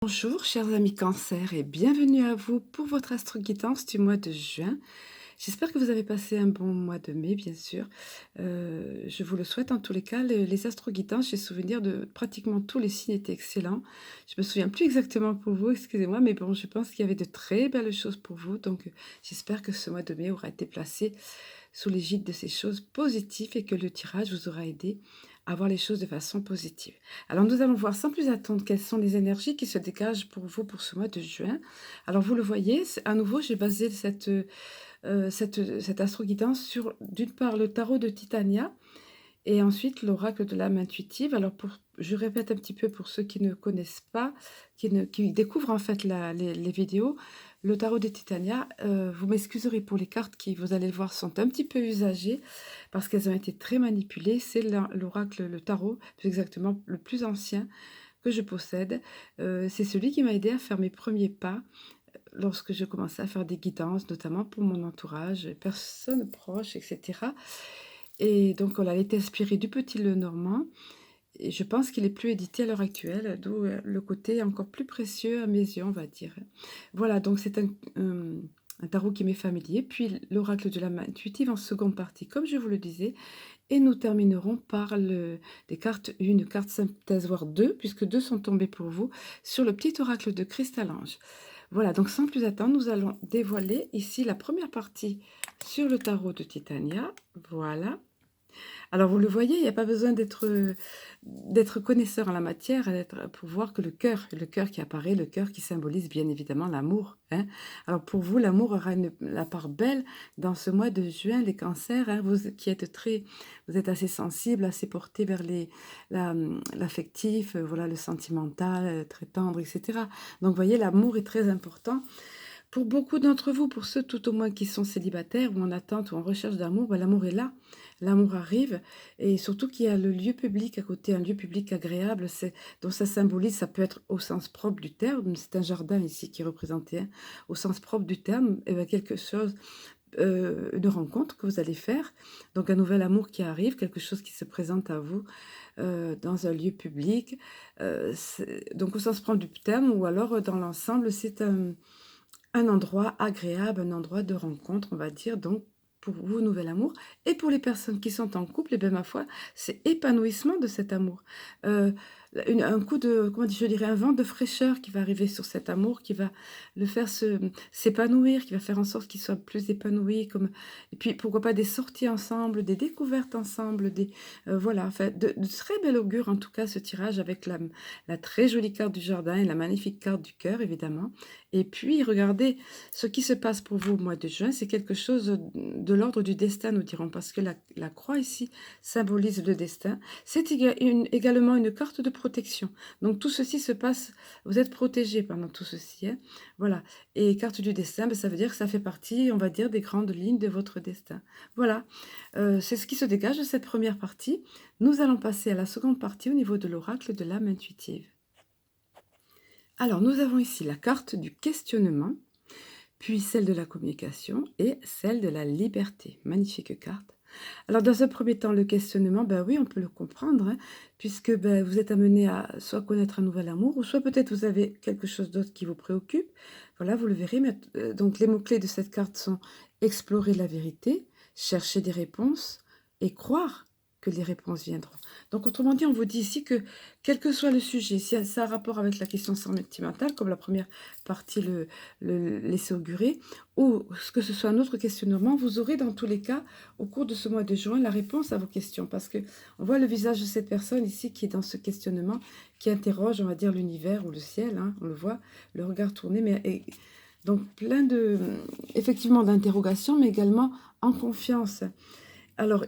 Bonjour chers amis Cancer et bienvenue à vous pour votre astro-guidance du mois de juin. J'espère que vous avez passé un bon mois de mai, bien sûr. Je vous le souhaite en tous les cas. Les astro-guidances, j'ai souvenir de pratiquement tous les signes étaient excellents. Je me souviens plus exactement pour vous, excusez-moi, mais bon, je pense qu'il y avait de très belles choses pour vous. Donc, j'espère que ce mois de mai aura été placé sous l'égide de ces choses positives et que le tirage vous aura aidé à voir les choses de façon positive. Alors nous allons voir sans plus attendre quelles sont les énergies qui se dégagent pour vous pour ce mois de juin. Alors vous le voyez, à nouveau j'ai basé cette astro-guidance sur d'une part le tarot de Titania et ensuite l'oracle de l'âme intuitive. Alors je répète un petit peu pour ceux qui ne connaissent pas, qui découvrent en fait les vidéos. Le tarot de Titania, vous m'excuserez pour les cartes qui, vous allez le voir, sont un petit peu usagées parce qu'elles ont été très manipulées. C'est l'oracle, le tarot, plus exactement le plus ancien que je possède. C'est celui qui m'a aidé à faire mes premiers pas lorsque je commençais à faire des guidances, notamment pour mon entourage, personnes proches, etc. Et donc, on a été inspiré du Petit Lenormand. Et je pense qu'il est plus édité à l'heure actuelle, d'où le côté encore plus précieux à mes yeux, on va dire. Voilà, donc c'est un tarot qui m'est familier. Puis l'oracle de la main intuitive en seconde partie, comme je vous le disais. Et nous terminerons par des cartes, une carte synthèse, voire deux, puisque deux sont tombées pour vous, sur le petit oracle de Cristal-Ange. Voilà, donc sans plus attendre, nous allons dévoiler ici la première partie sur le tarot de Titania. Voilà. Alors vous le voyez, il n'y a pas besoin d'être connaisseur en la matière pour voir que le cœur qui apparaît, le cœur qui symbolise bien évidemment l'amour, hein. Alors pour vous, l'amour aura la part belle dans ce mois de juin, les cancers, hein, vous êtes assez sensibles, assez portés vers l'affectif, voilà, le sentimental, très tendre, etc. Donc vous voyez, l'amour est très important. Pour beaucoup d'entre vous, pour ceux tout au moins qui sont célibataires ou en attente ou en recherche d'amour, ben, l'amour est là, l'amour arrive, et surtout qu'il y a le lieu public à côté, un lieu public agréable, dont ça symbolise, ça peut être au sens propre du terme, c'est un jardin ici qui est représenté, hein, au sens propre du terme, et ben, quelque chose, une rencontre que vous allez faire, donc un nouvel amour qui arrive, quelque chose qui se présente à vous dans un lieu public, donc au sens propre du terme, ou alors dans l'ensemble, c'est un endroit agréable, un endroit de rencontre, on va dire, donc pour vous, nouvel amour. Et pour les personnes qui sont en couple, eh bien, ma foi, c'est épanouissement de cet amour. Euh, un coup de, comment dire, je dirais, un vent de fraîcheur qui va arriver sur cet amour, qui va le faire s'épanouir, qui va faire en sorte qu'il soit plus épanoui. Et puis, pourquoi pas des sorties ensemble, des découvertes ensemble, voilà, enfin, de très bel augure, en tout cas, ce tirage avec la très jolie carte du jardin et la magnifique carte du cœur, évidemment. Et puis, regardez, ce qui se passe pour vous au mois de juin, c'est quelque chose de l'ordre du destin, nous dirons, parce que la croix ici symbolise le destin. C'est également une carte de protection. Donc, tout ceci se passe, vous êtes protégé pendant tout ceci, hein. Voilà. Et carte du destin, ben, ça veut dire que ça fait partie, on va dire, des grandes lignes de votre destin. Voilà. C'est ce qui se dégage de cette première partie. Nous allons passer à la seconde partie au niveau de l'oracle de l'âme intuitive. Alors, nous avons ici la carte du questionnement, puis celle de la communication et celle de la liberté. Magnifique carte. Alors, dans un premier temps, le questionnement, ben oui, on peut le comprendre, hein, puisque ben, vous êtes amené à soit connaître un nouvel amour, ou soit peut-être vous avez quelque chose d'autre qui vous préoccupe. Voilà, vous le verrez. Donc, les mots-clés de cette carte sont explorer la vérité, chercher des réponses et croire que les réponses viendront. Donc, autrement dit, on vous dit ici que, quel que soit le sujet, si ça a rapport avec la question sentimentale, comme la première partie le laissait augurer, ou que ce soit un autre questionnement, vous aurez dans tous les cas, au cours de ce mois de juin, la réponse à vos questions. Parce que on voit le visage de cette personne ici qui est dans ce questionnement, qui interroge, on va dire, l'univers ou le ciel, hein, on le voit, le regard tourné, donc plein effectivement d'interrogations, mais également en confiance. Alors,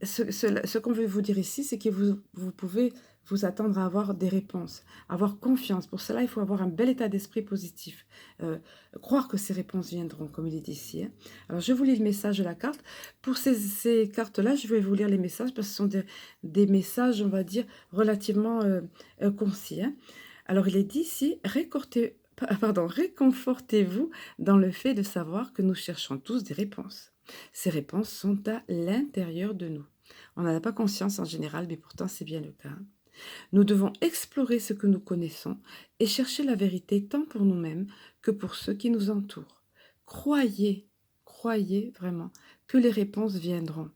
ce qu'on veut vous dire ici, c'est que vous pouvez vous attendre à avoir des réponses, avoir confiance. Pour cela, il faut avoir un bel état d'esprit positif. Croire que ces réponses viendront, comme il est ici, hein. Alors, je vous lis le message de la carte. Pour ces cartes-là, je vais vous lire les messages parce que ce sont des messages, on va dire, relativement concis, hein. Alors, il est dit ici, réconfortez-vous dans le fait de savoir que nous cherchons tous des réponses. Ces réponses sont à l'intérieur de nous. On n'en a pas conscience en général, mais pourtant c'est bien le cas. Nous devons explorer ce que nous connaissons et chercher la vérité tant pour nous-mêmes que pour ceux qui nous entourent. Croyez, croyez vraiment que les réponses viendront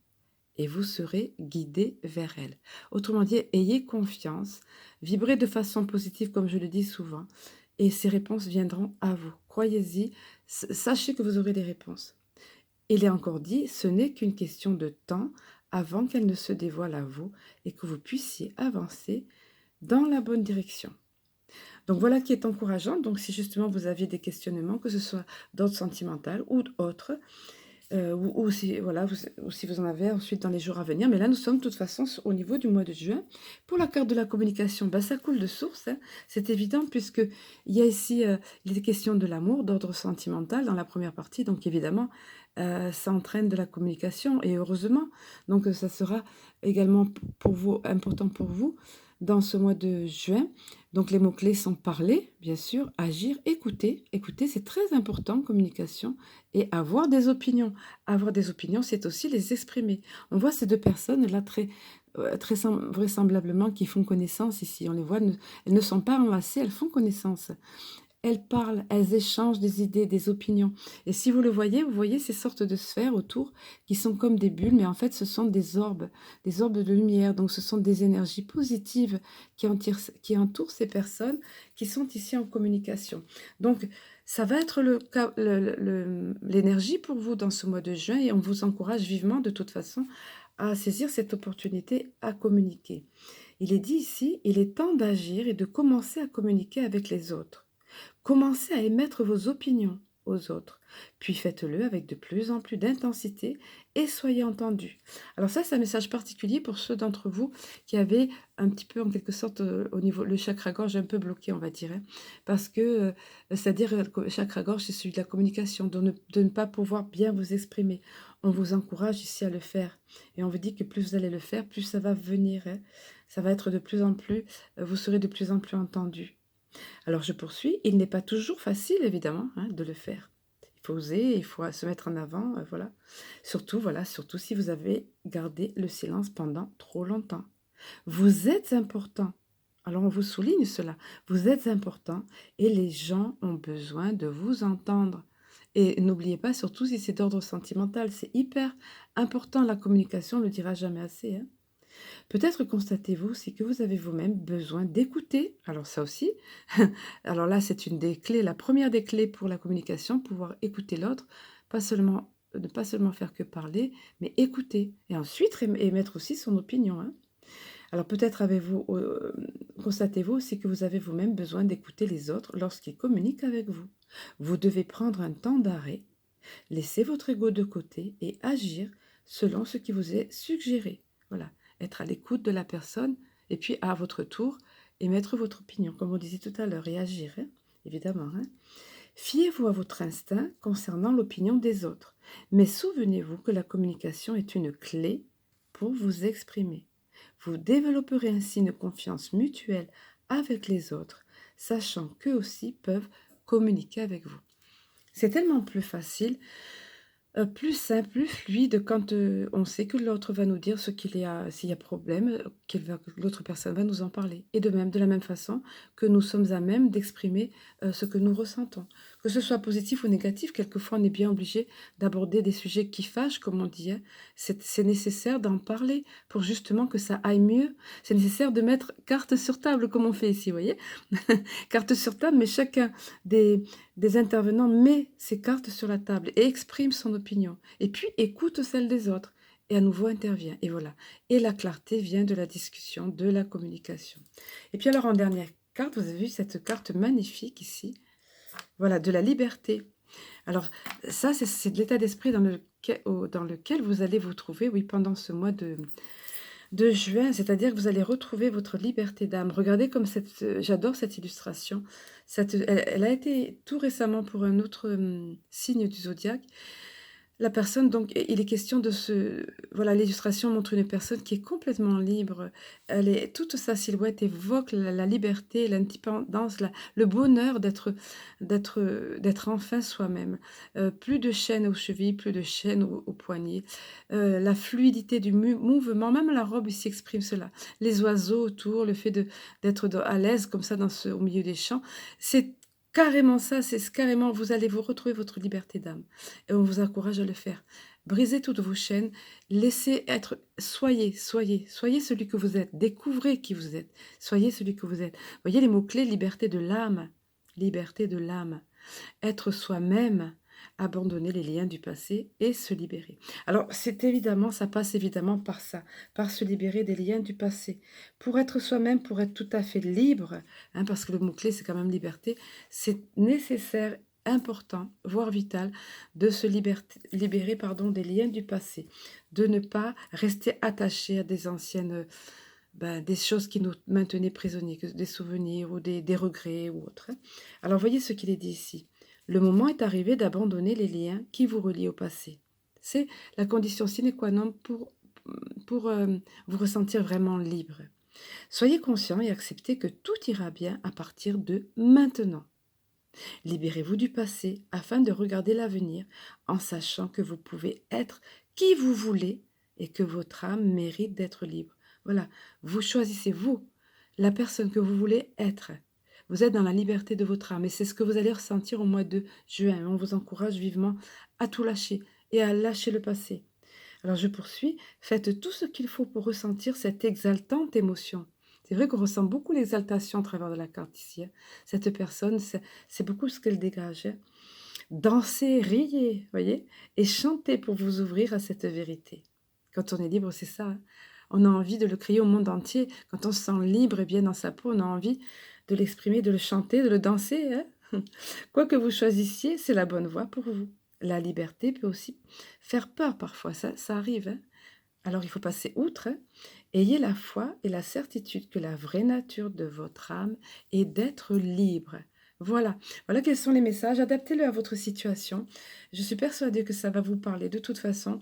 et vous serez guidés vers elles. Autrement dit, ayez confiance, vibrez de façon positive comme je le dis souvent et ces réponses viendront à vous. Croyez-y, sachez que vous aurez les réponses. Il est encore dit, ce n'est qu'une question de temps avant qu'elles ne se dévoilent à vous et que vous puissiez avancer dans la bonne direction. Donc voilà qui est encourageant. Donc si justement vous aviez des questionnements, que ce soit d'ordre sentimental ou autre, ou si, voilà, ou si vous en avez ensuite dans les jours à venir. Mais là, nous sommes de toute façon au niveau du mois de juin. Pour la carte de la communication, bah, ça coule de source, hein. C'est évident puisque il y a ici les questions de l'amour, d'ordre sentimental dans la première partie. Donc évidemment, ça entraîne de la communication et heureusement. Donc ça sera également pour vous, important pour vous dans ce mois de juin. Donc les mots-clés sont parler, bien sûr, agir, écouter. Écouter, c'est très important, communication, et avoir des opinions. Avoir des opinions, c'est aussi les exprimer. On voit ces deux personnes-là très vraisemblablement qui font connaissance ici. On les voit, elles ne sont pas enlacées, elles font connaissance. Elles parlent, elles échangent des idées, des opinions. Et si vous voyez ces sortes de sphères autour qui sont comme des bulles, mais en fait, ce sont des orbes de lumière. Donc, ce sont des énergies positives qui entourent ces personnes qui sont ici en communication. Donc, ça va être l'énergie pour vous dans ce mois de juin et on vous encourage vivement, de toute façon, à saisir cette opportunité à communiquer. Il est dit ici, il est temps d'agir et de commencer à communiquer avec les autres. Commencez à émettre vos opinions aux autres, puis faites-le avec de plus en plus d'intensité et soyez entendus. Alors ça, c'est un message particulier pour ceux d'entre vous qui avaient un petit peu, en quelque sorte, au niveau, le chakra-gorge un peu bloqué, on va dire, hein, parce que, c'est-à-dire, le chakra-gorge, c'est celui de la communication, de ne pas pouvoir bien vous exprimer. On vous encourage ici à le faire, et on vous dit que plus vous allez le faire, plus ça va venir, hein. Ça va être de plus en plus, vous serez de plus en plus entendus. Alors je poursuis, il n'est pas toujours facile évidemment hein, de le faire. Il faut oser, il faut se mettre en avant, voilà. Surtout si vous avez gardé le silence pendant trop longtemps. Vous êtes important. Alors on vous souligne cela. Vous êtes important et les gens ont besoin de vous entendre. Et n'oubliez pas, surtout si c'est d'ordre sentimental, c'est hyper important. La communication, on ne le dira jamais assez, hein. Peut-être constatez-vous aussi que vous avez vous-même besoin d'écouter. Alors ça aussi, alors là c'est une des clés, la première des clés pour la communication, pouvoir écouter l'autre, ne pas seulement faire que parler, mais écouter. Et ensuite émettre aussi son opinion, hein. Alors peut-être constatez-vous aussi que vous avez vous-même besoin d'écouter les autres lorsqu'ils communiquent avec vous. Vous devez prendre un temps d'arrêt, laisser votre ego de côté et agir selon ce qui vous est suggéré. Voilà, être à l'écoute de la personne et puis à votre tour émettre votre opinion, comme on disait tout à l'heure, et agir, hein, évidemment, hein. Fiez-vous à votre instinct concernant l'opinion des autres, mais souvenez-vous que la communication est une clé pour vous exprimer. Vous développerez ainsi une confiance mutuelle avec les autres, sachant qu'eux aussi peuvent communiquer avec vous. C'est tellement plus facile, plus simple, plus fluide quand, on sait que l'autre va nous dire ce qu'il y a s'il y a problème, que l'autre personne va nous en parler et de la même façon que nous sommes à même d'exprimer, ce que nous ressentons. Que ce soit positif ou négatif, quelquefois on est bien obligé d'aborder des sujets qui fâchent, comme on dit, hein. C'est nécessaire d'en parler pour justement que ça aille mieux. C'est nécessaire de mettre carte sur table comme on fait ici, vous voyez? Carte sur table, mais chacun des intervenants met ses cartes sur la table et exprime son opinion. Et puis écoute celle des autres. Et à nouveau intervient. Et voilà. Et la clarté vient de la discussion, de la communication. Et puis alors en dernière carte, vous avez vu cette carte magnifique ici. Voilà, de la liberté. Alors ça, c'est de l'état d'esprit dans lequel vous allez vous trouver, oui, pendant ce mois de juin, c'est-à-dire que vous allez retrouver votre liberté d'âme. Regardez comme j'adore cette illustration. Elle a été tout récemment pour un autre signe du zodiaque. La personne donc il est question de ce voilà, l'illustration montre une personne qui est complètement libre. Elle est toute sa silhouette évoque la liberté, l'indépendance, la le bonheur d'être enfin soi-même. Plus de chaînes aux chevilles, plus de chaînes aux poignets. La fluidité du mouvement, même la robe ici exprime cela. Les oiseaux autour, le fait d'être à l'aise comme ça au milieu des champs, c'est carrément ça, c'est carrément vous allez vous retrouver votre liberté d'âme et on vous encourage à le faire. Brisez toutes vos chaînes, laissez être, soyez celui que vous êtes, découvrez qui vous êtes, soyez celui que vous êtes. Voyez les mots-clés, liberté de l'âme, être soi-même, abandonner les liens du passé et se libérer. Alors, c'est évidemment, ça passe évidemment par ça, par se libérer des liens du passé. Pour être soi-même, pour être tout à fait libre, hein, parce que le mot-clé, c'est quand même liberté, c'est nécessaire, important, voire vital, de se libérer pardon, des liens du passé, de ne pas rester attaché à des anciennes, des choses qui nous maintenaient prisonniers, des souvenirs ou des regrets ou autres, hein. Alors, voyez ce qu'il est dit ici. Le moment est arrivé d'abandonner les liens qui vous relient au passé. C'est la condition sine qua non pour vous ressentir vraiment libre. Soyez conscient et acceptez que tout ira bien à partir de maintenant. Libérez-vous du passé afin de regarder l'avenir en sachant que vous pouvez être qui vous voulez et que votre âme mérite d'être libre. Voilà, vous choisissez vous, la personne que vous voulez être. Vous êtes dans la liberté de votre âme et c'est ce que vous allez ressentir au mois de juin. On vous encourage vivement à tout lâcher et à lâcher le passé. Alors je poursuis, faites tout ce qu'il faut pour ressentir cette exaltante émotion. C'est vrai qu'on ressent beaucoup l'exaltation à travers de la carte ici, hein. Cette personne, c'est beaucoup ce qu'elle dégage, hein. Dansez, riez, voyez, et chantez pour vous ouvrir à cette vérité. Quand on est libre, c'est ça, hein. On a envie de le crier au monde entier. Quand on se sent libre et bien dans sa peau, on a envie de l'exprimer, de le chanter, de le danser, hein. Quoi que vous choisissiez, c'est la bonne voie pour vous. La liberté peut aussi faire peur parfois, ça arrive, hein. Alors il faut passer outre, hein. Ayez la foi et la certitude que la vraie nature de votre âme est d'être libre. Voilà, voilà quels sont les messages. Adaptez-le à votre situation. Je suis persuadée que ça va vous parler. De toute façon,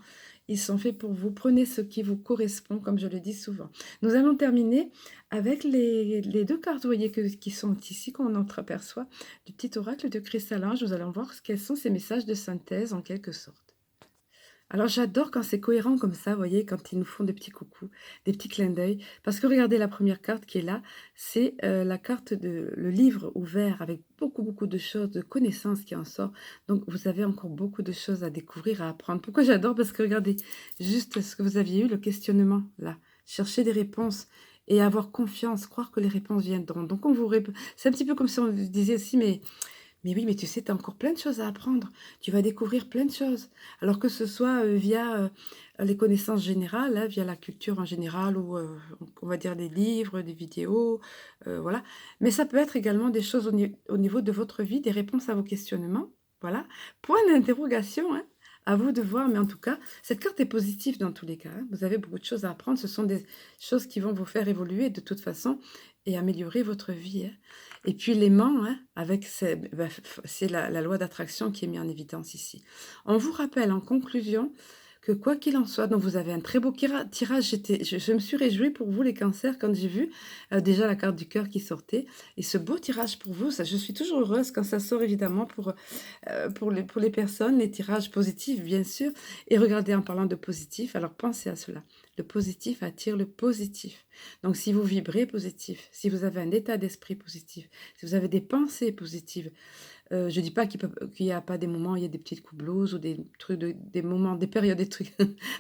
ils sont faits pour vous. Prenez ce qui vous correspond, comme je le dis souvent. Nous allons terminer avec les deux cartes, vous voyez, qui sont ici, qu'on entreaperçoit, du petit oracle de cristallinge. Nous allons voir quels sont ces messages de synthèse en quelque sorte. Alors j'adore quand c'est cohérent comme ça, vous voyez, quand ils nous font des petits coucous, des petits clins d'œil. Parce que regardez la première carte qui est là, c'est la carte de le livre ouvert avec beaucoup, beaucoup de choses, de connaissances qui en sort. Donc vous avez encore beaucoup de choses à découvrir, à apprendre. Pourquoi j'adore? Parce que regardez, juste ce que vous aviez eu, le questionnement, là. Chercher des réponses et avoir confiance, croire que les réponses viendront. Donc on vous répond. C'est un petit peu comme si on vous disait aussi, mais oui, mais tu sais, tu as encore plein de choses à apprendre. Tu vas découvrir plein de choses. Alors que ce soit, via, les connaissances générales, hein, via la culture en général ou, on va dire des livres, des vidéos, voilà. Mais ça peut être également des choses au niveau de votre vie, des réponses à vos questionnements, voilà. Point d'interrogation, hein, à vous de voir, mais en tout cas, cette carte est positive dans tous les cas, hein. Vous avez beaucoup de choses à apprendre. Ce sont des choses qui vont vous faire évoluer de toute façon et améliorer votre vie, hein. Et puis l'aimant, hein, avec c'est la loi d'attraction qui est mise en évidence ici. On vous rappelle en conclusion que quoi qu'il en soit, donc vous avez un très beau tirage. Je me suis réjouie pour vous les cancers quand j'ai vu déjà la carte du cœur qui sortait. Et ce beau tirage pour vous, ça, je suis toujours heureuse quand ça sort évidemment pour les personnes, les tirages positifs bien sûr. Et regardez en parlant de positif, alors pensez à cela. Le positif attire le positif. Donc si vous vibrez positif, si vous avez un état d'esprit positif, si vous avez des pensées positives, je dis pas qu'il y a pas des moments où il y a des petites coups blues ou des trucs des moments, des périodes, des trucs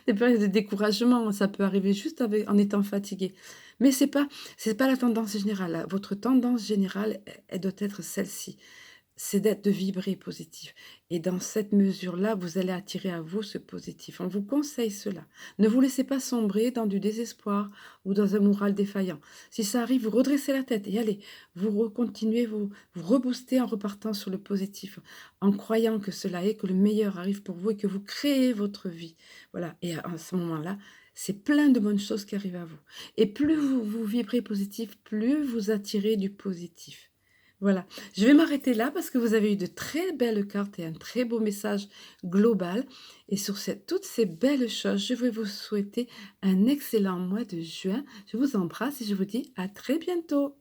des périodes de découragement, ça peut arriver juste en étant fatigué. Mais c'est pas la tendance générale. Votre tendance générale, elle doit être celle-ci. C'est de vibrer positif et dans cette mesure-là, vous allez attirer à vous ce positif. On vous conseille cela. Ne vous laissez pas sombrer dans du désespoir ou dans un moral défaillant. Si ça arrive, vous redressez la tête et allez, continuez, vous reboostez en repartant sur le positif, en croyant que cela est, que le meilleur arrive pour vous et que vous créez votre vie. Voilà, et à ce moment-là, c'est plein de bonnes choses qui arrivent à vous. Et plus vous vibrez positif, plus vous attirez du positif. Voilà, je vais m'arrêter là parce que vous avez eu de très belles cartes et un très beau message global et sur toutes ces belles choses, je vais vous souhaiter un excellent mois de juin. Je vous embrasse et je vous dis à très bientôt.